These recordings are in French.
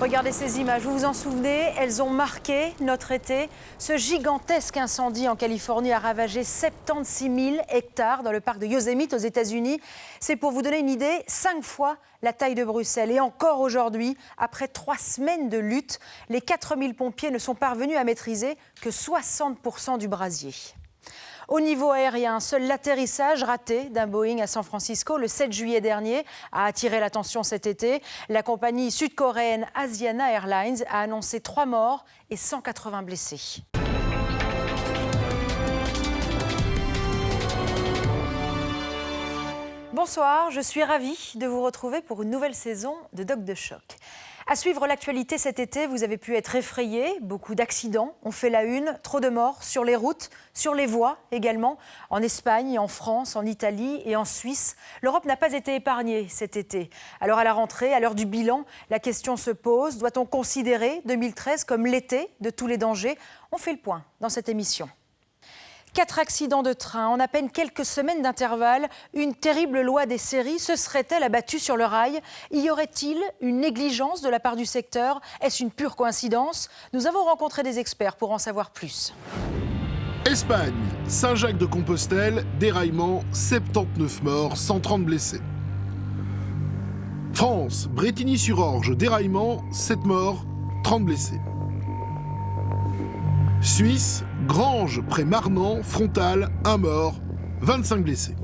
Regardez ces images, vous vous en souvenez, elles ont marqué notre été. Ce gigantesque incendie en Californie a ravagé 76 000 hectares dans le parc de Yosemite aux États-Unis. C'est pour vous donner une idée, 5 fois la taille de Bruxelles. Et encore aujourd'hui, après 3 semaines de lutte, les 4 000 pompiers ne sont parvenus à maîtriser que 60% du brasier. Au niveau aérien, seul l'atterrissage raté d'un Boeing à San Francisco le 7 juillet dernier a attiré l'attention cet été. La compagnie sud-coréenne Asiana Airlines a annoncé 3 morts et 180 blessés. Bonsoir, je suis ravie de vous retrouver pour une nouvelle saison de Doc de Choc. À suivre l'actualité cet été, vous avez pu être effrayés. Beaucoup d'accidents ont fait la une. Trop de morts sur les routes, sur les voies également. En Espagne, en France, en Italie et en Suisse. L'Europe n'a pas été épargnée cet été. Alors à la rentrée, à l'heure du bilan, la question se pose. Doit-on considérer 2013 comme l'été de tous les dangers ? On fait le point dans cette émission. 4 accidents de train en à peine quelques semaines d'intervalle. Une terrible loi des séries se serait-elle abattue sur le rail ? Y aurait-il une négligence de la part du secteur ? Est-ce une pure coïncidence ? Nous avons rencontré des experts pour en savoir plus. Espagne, Saint-Jacques-de-Compostelle, déraillement, 79 morts, 130 blessés. France, Brétigny-sur-Orge, déraillement, 7 morts, 30 blessés. Suisse, Granges, près Marnan, frontale, 1 mort, 25 blessés.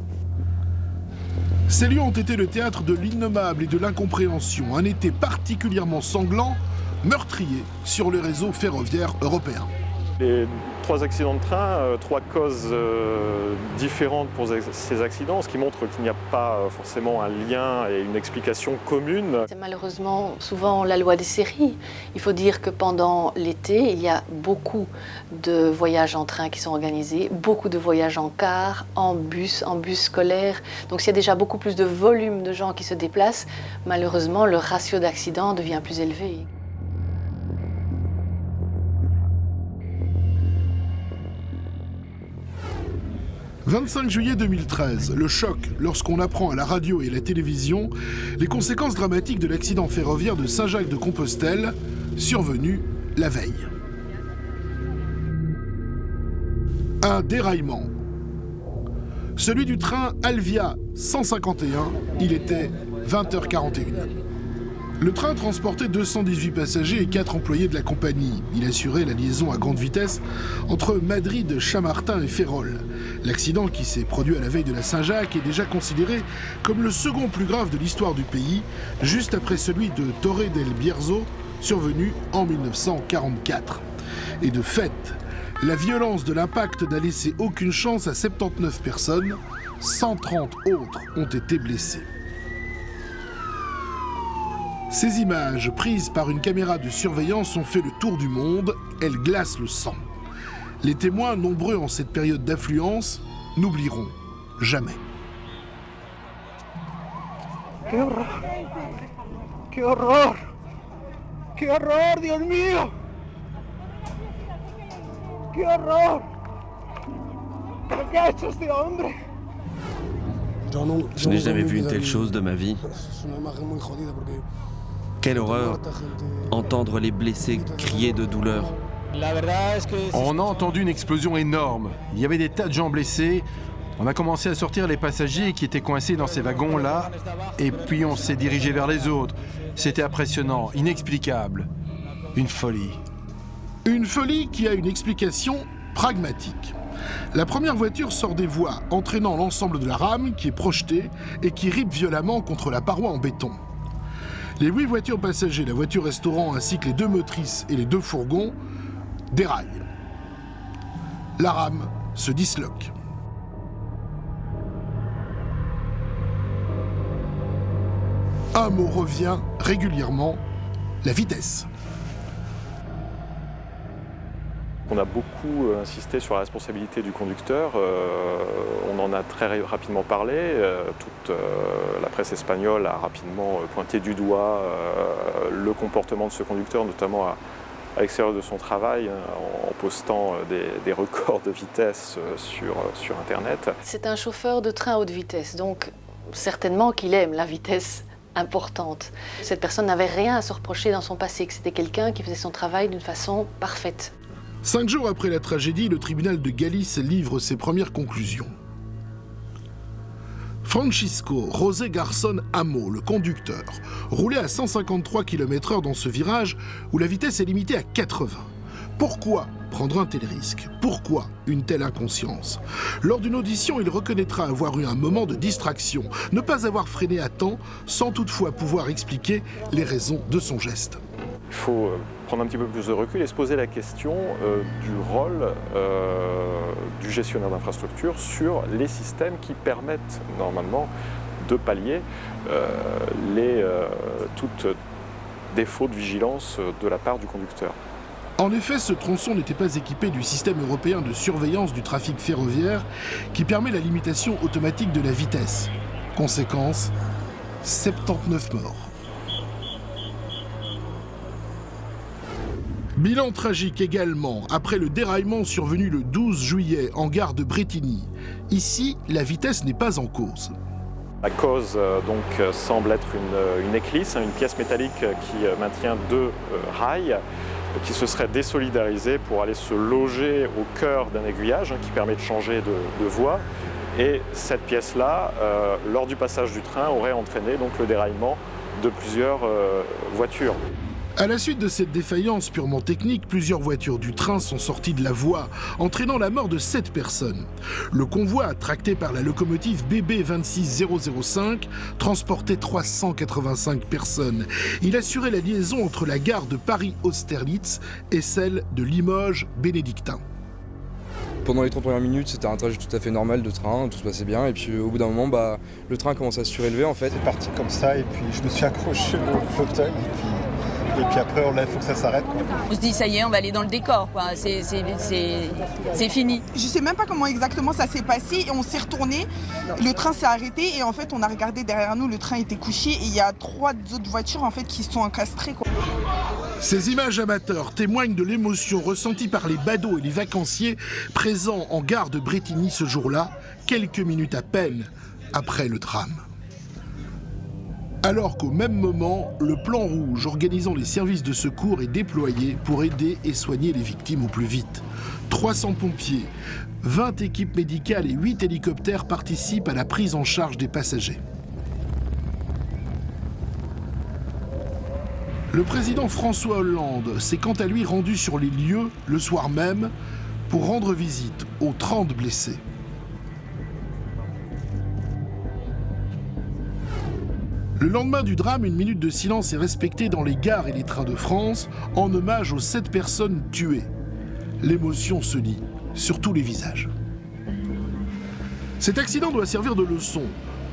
Ces lieux ont été le théâtre de l'innommable et de l'incompréhension, un été particulièrement sanglant, meurtrier sur le réseau ferroviaire européen. Les 3 accidents de train, 3 causes différentes pour ces accidents, ce qui montre qu'il n'y a pas forcément un lien et une explication commune. C'est malheureusement souvent la loi des séries. Il faut dire que pendant l'été, il y a beaucoup de voyages en train qui sont organisés, beaucoup de voyages en car, en bus scolaire. Donc s'il y a déjà beaucoup plus de volume de gens qui se déplacent, malheureusement le ratio d'accidents devient plus élevé. 25 juillet 2013, le choc lorsqu'on apprend à la radio et à la télévision les conséquences dramatiques de l'accident ferroviaire de Saint-Jacques-de-Compostelle, survenu la veille. Un déraillement. Celui du train Alvia 151, il était 20h41. Le train transportait 218 passagers et 4 employés de la compagnie. Il assurait la liaison à grande vitesse entre Madrid, Chamartin et Ferrol. L'accident qui s'est produit à la veille de la Saint-Jacques est déjà considéré comme le second plus grave de l'histoire du pays, juste après celui de Torre del Bierzo, survenu en 1944. Et de fait, la violence de l'impact n'a laissé aucune chance à 79 personnes, 130 autres ont été blessées. Ces images, prises par une caméra de surveillance, ont fait le tour du monde. Elles glacent le sang. Les témoins, nombreux en cette période d'affluence, n'oublieront jamais. ¡Qué horror! ¡Qué horror! ¡Qué horror, Dios mío! ¡Qué horror! ¿Pero qué ha hecho este hombre? Je n'ai jamais vu une telle chose de ma vie. Quelle horreur, entendre les blessés crier de douleur. On a entendu une explosion énorme. Il y avait des tas de gens blessés. On a commencé à sortir les passagers qui étaient coincés dans ces wagons-là. Et puis on s'est dirigé vers les autres. C'était impressionnant, inexplicable. Une folie. Une folie qui a une explication pragmatique. La première voiture sort des voies, entraînant l'ensemble de la rame qui est projetée et qui ripe violemment contre la paroi en béton. Les 8 voitures passagers, la voiture restaurant ainsi que les 2 motrices et les 2 fourgons déraillent. La rame se disloque. Un mot revient régulièrement, la vitesse. On a beaucoup insisté sur la responsabilité du conducteur. On en a très rapidement parlé. Toute la presse espagnole a rapidement pointé du doigt le comportement de ce conducteur, notamment à l'extérieur de son travail, en postant des records de vitesse sur Internet. C'est un chauffeur de train à haute vitesse, donc certainement qu'il aime la vitesse importante. Cette personne n'avait rien à se reprocher dans son passé, que c'était quelqu'un qui faisait son travail d'une façon parfaite. 5 jours après la tragédie, le tribunal de Galice livre ses premières conclusions. Francisco José Garçon Amo, le conducteur, roulait à 153 km/h dans ce virage où la vitesse est limitée à 80. Pourquoi prendre un tel risque? Pourquoi une telle inconscience? Lors d'une audition, il reconnaîtra avoir eu un moment de distraction, ne pas avoir freiné à temps, sans toutefois pouvoir expliquer les raisons de son geste. Il faut prendre un petit peu plus de recul et se poser la question du rôle du gestionnaire d'infrastructure sur les systèmes qui permettent normalement de pallier tout défaut de vigilance de la part du conducteur. En effet, ce tronçon n'était pas équipé du système européen de surveillance du trafic ferroviaire qui permet la limitation automatique de la vitesse. Conséquence, 79 morts. Bilan tragique également, après le déraillement survenu le 12 juillet en gare de Bretigny. Ici, la vitesse n'est pas en cause. La cause semble être une éclisse, une pièce métallique qui maintient 2 rails qui se seraient désolidarisés pour aller se loger au cœur d'un aiguillage qui permet de changer de voie. Et cette pièce-là, lors du passage du train, aurait entraîné le déraillement de plusieurs voitures. À la suite de cette défaillance purement technique, plusieurs voitures du train sont sorties de la voie, entraînant la mort de 7 personnes. Le convoi, tracté par la locomotive BB 26005, transportait 385 personnes. Il assurait la liaison entre la gare de Paris-Austerlitz et celle de Limoges-Bénédictin. Pendant les 30 premières minutes, c'était un trajet tout à fait normal de train, tout se passait bien. Et puis au bout d'un moment, le train commence à se surélever en fait. C'est parti comme ça et puis je me suis accroché au fauteuil. Et puis après, il faut que ça s'arrête. On se dit, ça y est, on va aller dans le décor. C'est fini. Je sais même pas comment exactement ça s'est passé. Et on s'est retourné, le train s'est arrêté. Et en fait, on a regardé derrière nous, le train était couché. Et il y a 3 autres voitures en fait, qui se sont encastrées. Ces images amateurs témoignent de l'émotion ressentie par les badauds et les vacanciers présents en gare de Bretigny ce jour-là, quelques minutes à peine après le drame. Alors qu'au même moment, le plan rouge organisant les services de secours est déployé pour aider et soigner les victimes au plus vite. 300 pompiers, 20 équipes médicales et 8 hélicoptères participent à la prise en charge des passagers. Le président François Hollande s'est quant à lui rendu sur les lieux le soir même pour rendre visite aux 30 blessés. Le lendemain du drame, une minute de silence est respectée dans les gares et les trains de France en hommage aux 7 personnes tuées. L'émotion se lit sur tous les visages. Cet accident doit servir de leçon.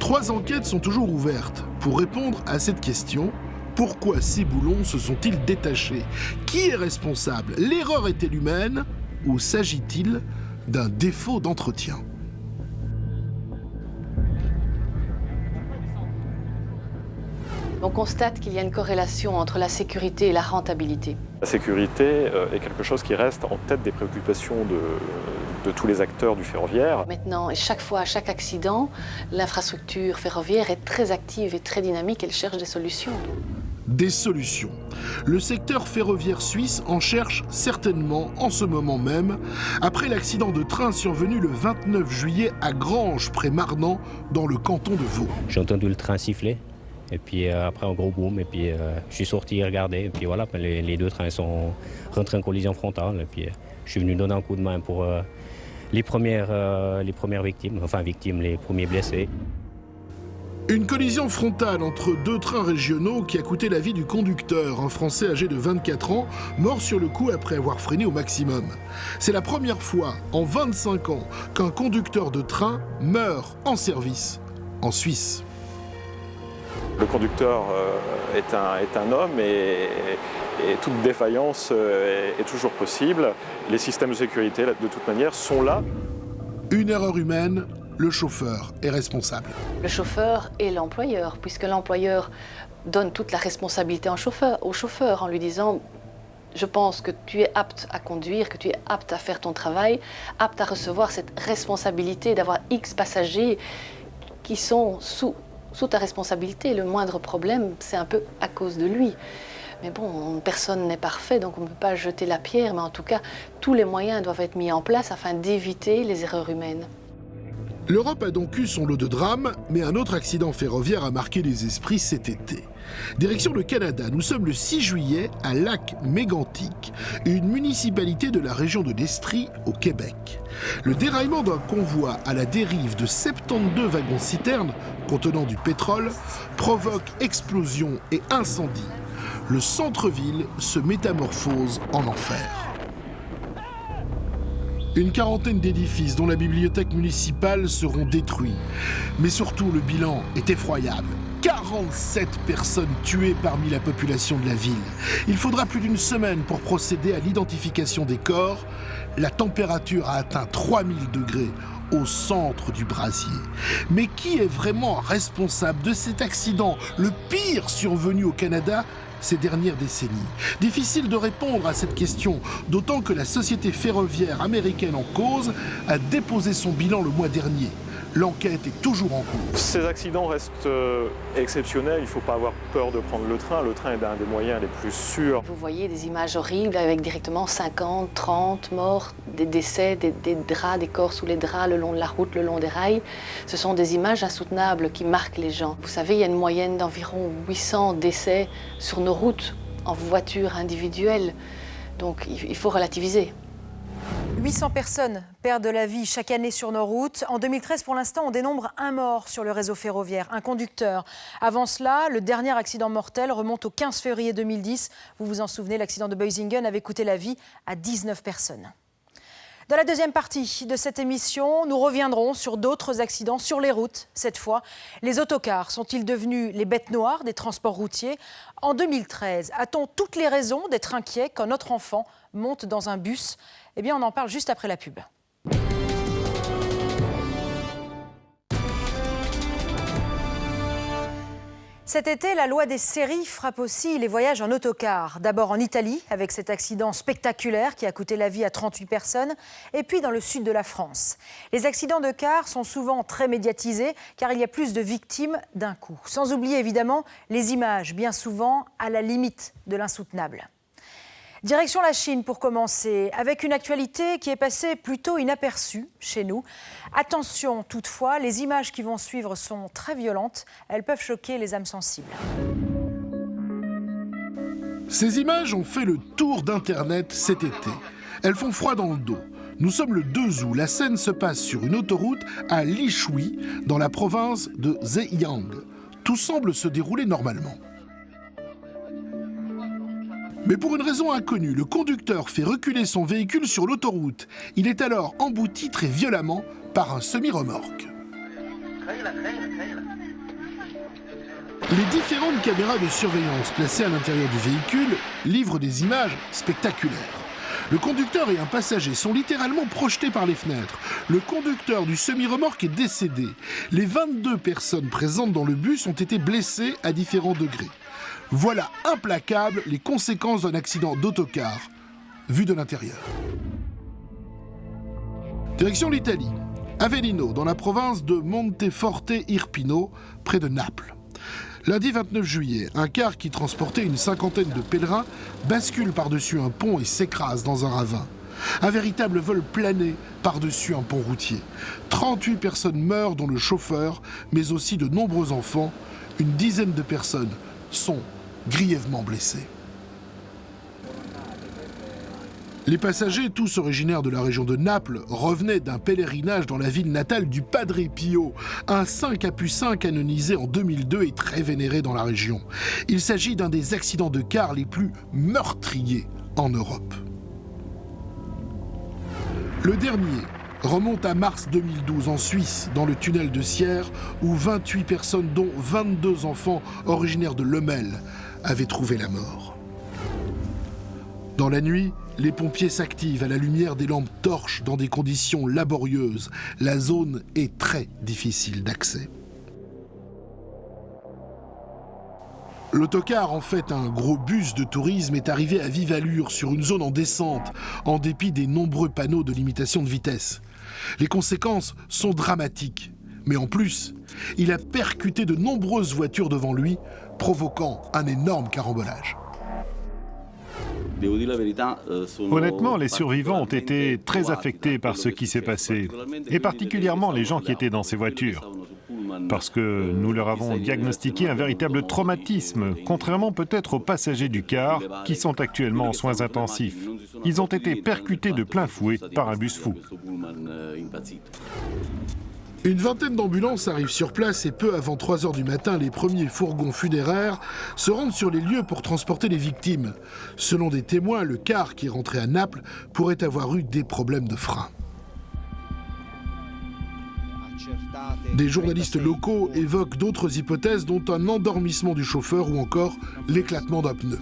3 enquêtes sont toujours ouvertes pour répondre à cette question. Pourquoi ces boulons se sont-ils détachés? Qui est responsable? L'erreur est-elle humaine ou s'agit-il d'un défaut d'entretien? On constate qu'il y a une corrélation entre la sécurité et la rentabilité. La sécurité est quelque chose qui reste en tête des préoccupations de tous les acteurs du ferroviaire. Maintenant, et chaque fois, à chaque accident, l'infrastructure ferroviaire est très active et très dynamique, elle cherche des solutions. Des solutions. Le secteur ferroviaire suisse en cherche certainement en ce moment même, après l'accident de train survenu le 29 juillet à Granges, près Marnan, dans le canton de Vaud. J'ai entendu le train siffler. Et puis après un gros boom, et puis je suis sorti regarder, et puis voilà, les 2 trains sont rentrés en collision frontale, et puis je suis venu donner un coup de main pour les premières victimes, les premiers blessés. Une collision frontale entre 2 trains régionaux qui a coûté la vie du conducteur, un Français âgé de 24 ans, mort sur le coup après avoir freiné au maximum. C'est la première fois en 25 ans qu'un conducteur de train meurt en service en Suisse. Le conducteur est un homme et toute défaillance est toujours possible. Les systèmes de sécurité, de toute manière, sont là. Une erreur humaine, le chauffeur est responsable. Le chauffeur est l'employeur, puisque l'employeur donne toute la responsabilité au chauffeur en lui disant « Je pense que tu es apte à conduire, que tu es apte à faire ton travail, apte à recevoir cette responsabilité d'avoir X passagers qui sont sous sous ta responsabilité. Le moindre problème, c'est un peu à cause de lui. Mais bon, personne n'est parfait, donc on ne peut pas jeter la pierre, mais en tout cas, tous les moyens doivent être mis en place afin d'éviter les erreurs humaines. L'Europe a donc eu son lot de drames, mais un autre accident ferroviaire a marqué les esprits cet été. Direction le Canada, nous sommes le 6 juillet à Lac-Mégantic, une municipalité de la région de l'Estrie au Québec. Le déraillement d'un convoi à la dérive de 72 wagons-citernes contenant du pétrole provoque explosion et incendie. Le centre-ville se métamorphose en enfer. Une quarantaine d'édifices, dont la bibliothèque municipale, seront détruits. Mais surtout, le bilan est effroyable. 47 personnes tuées parmi la population de la ville. Il faudra plus d'une semaine pour procéder à l'identification des corps. La température a atteint 3000 degrés au centre du brasier. Mais qui est vraiment responsable de cet accident, le pire survenu au Canada ces dernières décennies? Difficile de répondre à cette question, d'autant que la société ferroviaire américaine en cause a déposé son bilan le mois dernier. L'enquête est toujours en cours. Ces accidents restent exceptionnels, il ne faut pas avoir peur de prendre le train. Le train est un des moyens les plus sûrs. Vous voyez des images horribles avec directement 50, 30 morts, des décès, des draps, des corps sous les draps, le long de la route, le long des rails. Ce sont des images insoutenables qui marquent les gens. Vous savez, il y a une moyenne d'environ 800 décès sur nos routes en voiture individuelle. Donc il faut relativiser. 800 personnes perdent la vie chaque année sur nos routes. En 2013, pour l'instant, on dénombre un mort sur le réseau ferroviaire, un conducteur. Avant cela, le dernier accident mortel remonte au 15 février 2010. Vous vous en souvenez, l'accident de Boisingen avait coûté la vie à 19 personnes. Dans la deuxième partie de cette émission, nous reviendrons sur d'autres accidents sur les routes. Cette fois, les autocars sont-ils devenus les bêtes noires des transports routiers? En 2013, a-t-on toutes les raisons d'être inquiet quand notre enfant monte dans un bus? Eh bien, on en parle juste après la pub. Cet été, la loi des séries frappe aussi les voyages en autocar. D'abord en Italie, avec cet accident spectaculaire qui a coûté la vie à 38 personnes, et puis dans le sud de la France. Les accidents de car sont souvent très médiatisés, car il y a plus de victimes d'un coup. Sans oublier évidemment les images, bien souvent à la limite de l'insoutenable. Direction la Chine pour commencer, avec une actualité qui est passée plutôt inaperçue chez nous. Attention toutefois, les images qui vont suivre sont très violentes. Elles peuvent choquer les âmes sensibles. Ces images ont fait le tour d'Internet cet été. Elles font froid dans le dos. Nous sommes le 2 août. La scène se passe sur une autoroute à Lishui, dans la province de Zhejiang. Tout semble se dérouler normalement. Mais pour une raison inconnue, le conducteur fait reculer son véhicule sur l'autoroute. Il est alors embouti très violemment par un semi-remorque. Les différentes caméras de surveillance placées à l'intérieur du véhicule livrent des images spectaculaires. Le conducteur et un passager sont littéralement projetés par les fenêtres. Le conducteur du semi-remorque est décédé. Les 22 personnes présentes dans le bus ont été blessées à différents degrés. Voilà implacables les conséquences d'un accident d'autocar, vu de l'intérieur. Direction l'Italie, Avellino, dans la province de Monteforte Irpino, près de Naples. Lundi 29 juillet, un car qui transportait une cinquantaine de pèlerins bascule par-dessus un pont et s'écrase dans un ravin. Un véritable vol plané par-dessus un pont routier. 38 personnes meurent, dont le chauffeur, mais aussi de nombreux enfants. Une dizaine de personnes sont grièvement blessés. Les passagers, tous originaires de la région de Naples, revenaient d'un pèlerinage dans la ville natale du Padre Pio, un saint capucin canonisé en 2002 et très vénéré dans la région. Il s'agit d'un des accidents de car les plus meurtriers en Europe. Le dernier remonte à mars 2012 en Suisse, dans le tunnel de Sierre, où 28 personnes, dont 22 enfants originaires de Lemel, avaient trouvé la mort. Dans la nuit, les pompiers s'activent à la lumière des lampes torches dans des conditions laborieuses. La zone est très difficile d'accès. L'autocar, en fait un gros bus de tourisme, est arrivé à vive allure sur une zone en descente, en dépit des nombreux panneaux de limitation de vitesse. Les conséquences sont dramatiques. Mais en plus, il a percuté de nombreuses voitures devant lui, provoquant un énorme carambolage. Honnêtement, les survivants ont été très affectés par ce qui s'est passé, et particulièrement les gens qui étaient dans ces voitures, parce que nous leur avons diagnostiqué un véritable traumatisme, contrairement peut-être aux passagers du car qui sont actuellement en soins intensifs. Ils ont été percutés de plein fouet par un bus fou. Une vingtaine d'ambulances arrivent sur place et peu avant 3 h du matin, les premiers fourgons funéraires se rendent sur les lieux pour transporter les victimes. Selon des témoins, le car qui rentrait à Naples pourrait avoir eu des problèmes de frein. Des journalistes locaux évoquent d'autres hypothèses, dont un endormissement du chauffeur ou encore l'éclatement d'un pneu.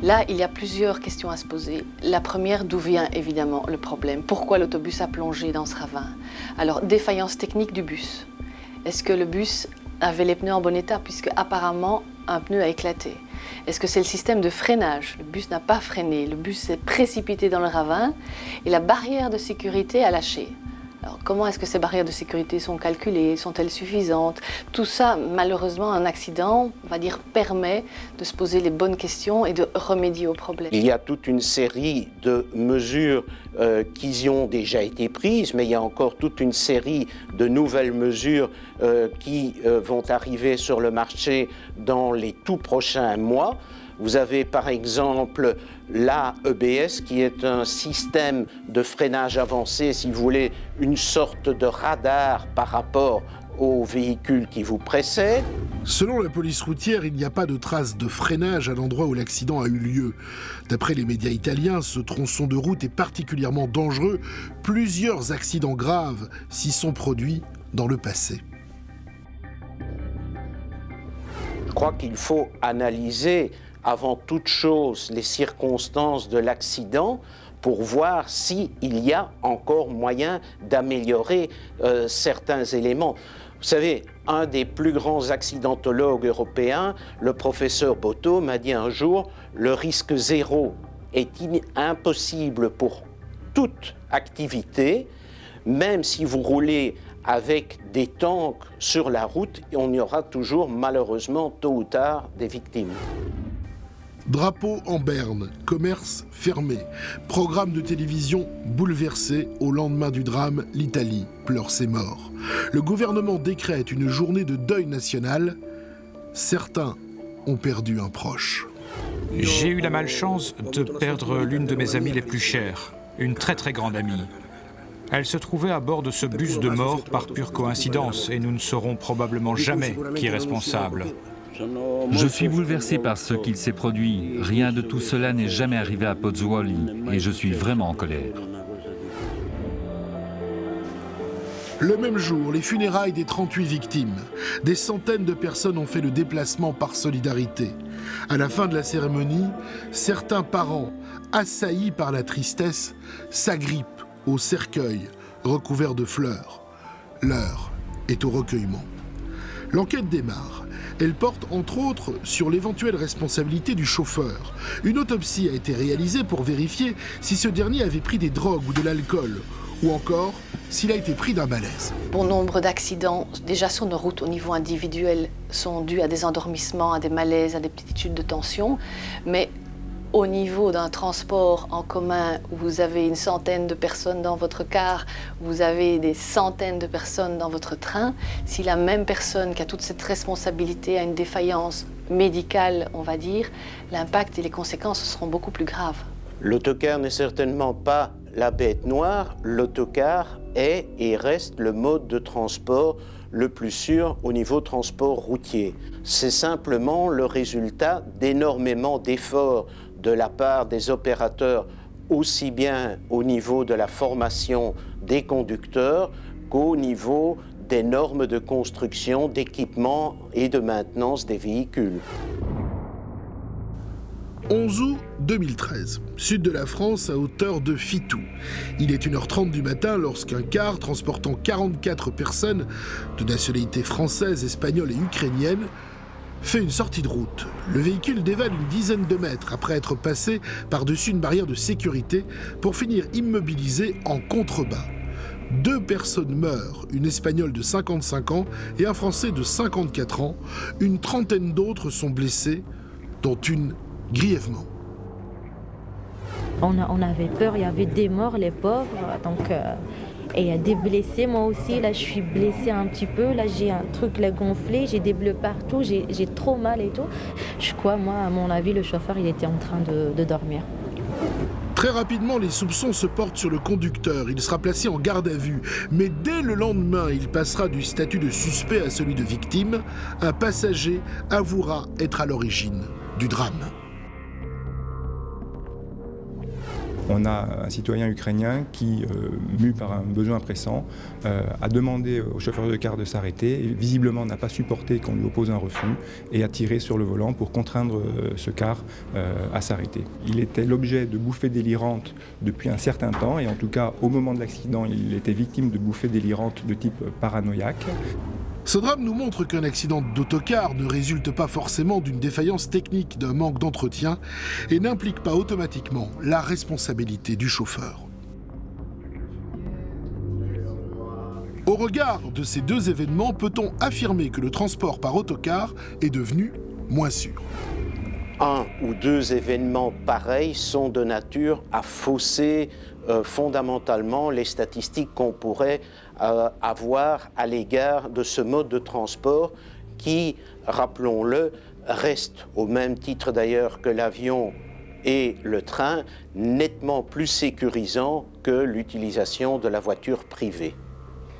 Là, il y a plusieurs questions à se poser. La première, d'où vient évidemment le problème? Pourquoi l'autobus a plongé dans ce ravin? Alors, défaillance technique du bus. Est-ce que le bus avait les pneus en bon état, puisque apparemment un pneu a éclaté? Est-ce que c'est le système de freinage? Le bus n'a pas freiné, le bus s'est précipité dans le ravin et la barrière de sécurité a lâché. Alors, comment est-ce que ces barrières de sécurité sont calculées? Sont-elles suffisantes? Tout ça, malheureusement, un accident, on va dire, permet de se poser les bonnes questions et de remédier au problème. Il y a toute une série de mesures qui ont déjà été prises, mais il y a encore toute une série de nouvelles mesures qui vont arriver sur le marché dans les tout prochains mois. Vous avez par exemple l'AEBS qui est un système de freinage avancé, si vous voulez, une sorte de radar par rapport aux véhicules qui vous précèdent. Selon la police routière, il n'y a pas de traces de freinage à l'endroit où l'accident a eu lieu. D'après les médias italiens, ce tronçon de route est particulièrement dangereux. Plusieurs accidents graves s'y sont produits dans le passé. Je crois qu'il faut analyser avant toute chose les circonstances de l'accident pour voir s'il y a encore moyen d'améliorer certains éléments. Vous savez, un des plus grands accidentologues européens, le professeur Botto, m'a dit un jour « Le risque zéro est impossible pour toute activité, même si vous roulez avec des tanks sur la route, on y aura toujours malheureusement tôt ou tard des victimes. » Drapeau en berne, commerce fermé, programme de télévision bouleversé. Au lendemain du drame, l'Italie pleure ses morts. Le gouvernement décrète une journée de deuil national. Certains ont perdu un proche. J'ai eu la malchance de perdre l'une de mes amies les plus chères, une très très grande amie. Elle se trouvait à bord de ce bus de mort par pure coïncidence et nous ne saurons probablement jamais qui est responsable. Je suis bouleversé par ce qu'il s'est produit. Rien de tout cela n'est jamais arrivé à Pozzuoli et je suis vraiment en colère. Le même jour, les funérailles des 38 victimes. Des centaines de personnes ont fait le déplacement par solidarité. À la fin de la cérémonie, certains parents, assaillis par la tristesse, s'agrippent au cercueil recouvert de fleurs. L'heure est au recueillement. L'enquête démarre. Elle porte entre autres sur l'éventuelle responsabilité du chauffeur. Une autopsie a été réalisée pour vérifier si ce dernier avait pris des drogues ou de l'alcool, ou encore s'il a été pris d'un malaise. Bon nombre d'accidents, déjà sur nos routes au niveau individuel, sont dus à des endormissements, à des malaises, à des petites chutes de tension, mais au niveau d'un transport en commun où vous avez une centaine de personnes dans votre car, vous avez des centaines de personnes dans votre train, si la même personne qui a toute cette responsabilité a une défaillance médicale, on va dire, l'impact et les conséquences seront beaucoup plus graves. L'autocar n'est certainement pas la bête noire. L'autocar est et reste le mode de transport le plus sûr au niveau transport routier. C'est simplement le résultat d'énormément d'efforts de la part des opérateurs, aussi bien au niveau de la formation des conducteurs qu'au niveau des normes de construction, d'équipement et de maintenance des véhicules. 11 août 2013, sud de la France, à hauteur de Fitou. Il est 1h30 du matin lorsqu'un car transportant 44 personnes de nationalité française, espagnole et ukrainienne fait une sortie de route. Le véhicule dévale une dizaine de mètres après être passé par-dessus une barrière de sécurité pour finir immobilisé en contrebas. 2 personnes meurent, une Espagnole de 55 ans et un Français de 54 ans. Une trentaine d'autres sont blessés, dont une grièvement. On avait peur, il y avait des morts, les pauvres, donc, et il y a des blessés. Moi aussi, là, je suis blessée un petit peu. Là, j'ai un truc là, gonflé, j'ai des bleus partout, j'ai trop mal et tout. Je crois, moi, à mon avis, le chauffeur, il était en train de dormir. Très rapidement, les soupçons se portent sur le conducteur. Il sera placé en garde à vue. Mais dès le lendemain, il passera du statut de suspect à celui de victime. Un passager avouera être à l'origine du drame. On a un citoyen ukrainien qui, mu par un besoin pressant, a demandé au chauffeur de car de s'arrêter et visiblement n'a pas supporté qu'on lui oppose un refus et a tiré sur le volant pour contraindre ce car à s'arrêter. Il était l'objet de bouffées délirantes depuis un certain temps et en tout cas au moment de l'accident il était victime de bouffées délirantes de type paranoïaque. Ce drame nous montre qu'un accident d'autocar ne résulte pas forcément d'une défaillance technique, d'un manque d'entretien et n'implique pas automatiquement la responsabilité du chauffeur. Au regard de ces 2 événements, peut-on affirmer que le transport par autocar est devenu moins sûr ? 1 ou 2 événements pareils sont de nature à fausser fondamentalement les statistiques qu'on pourrait avoir à l'égard de ce mode de transport qui, rappelons-le, reste, au même titre d'ailleurs que l'avion et le train, nettement plus sécurisant que l'utilisation de la voiture privée.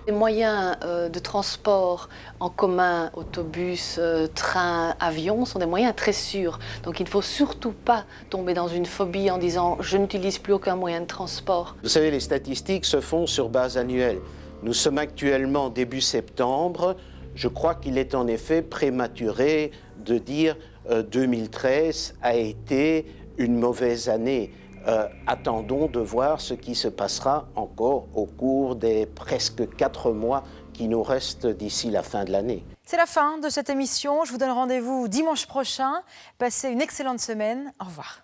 Les moyens de transport en commun, autobus, train, avion, sont des moyens très sûrs. Donc il ne faut surtout pas tomber dans une phobie en disant « je n'utilise plus aucun moyen de transport ». Vous savez, les statistiques se font sur base annuelle. Nous sommes actuellement début septembre. Je crois qu'il est en effet prématuré de dire 2013 a été une mauvaise année. Attendons de voir ce qui se passera encore au cours des presque 4 mois qui nous restent d'ici la fin de l'année. C'est la fin de cette émission. Je vous donne rendez-vous dimanche prochain. Passez une excellente semaine. Au revoir.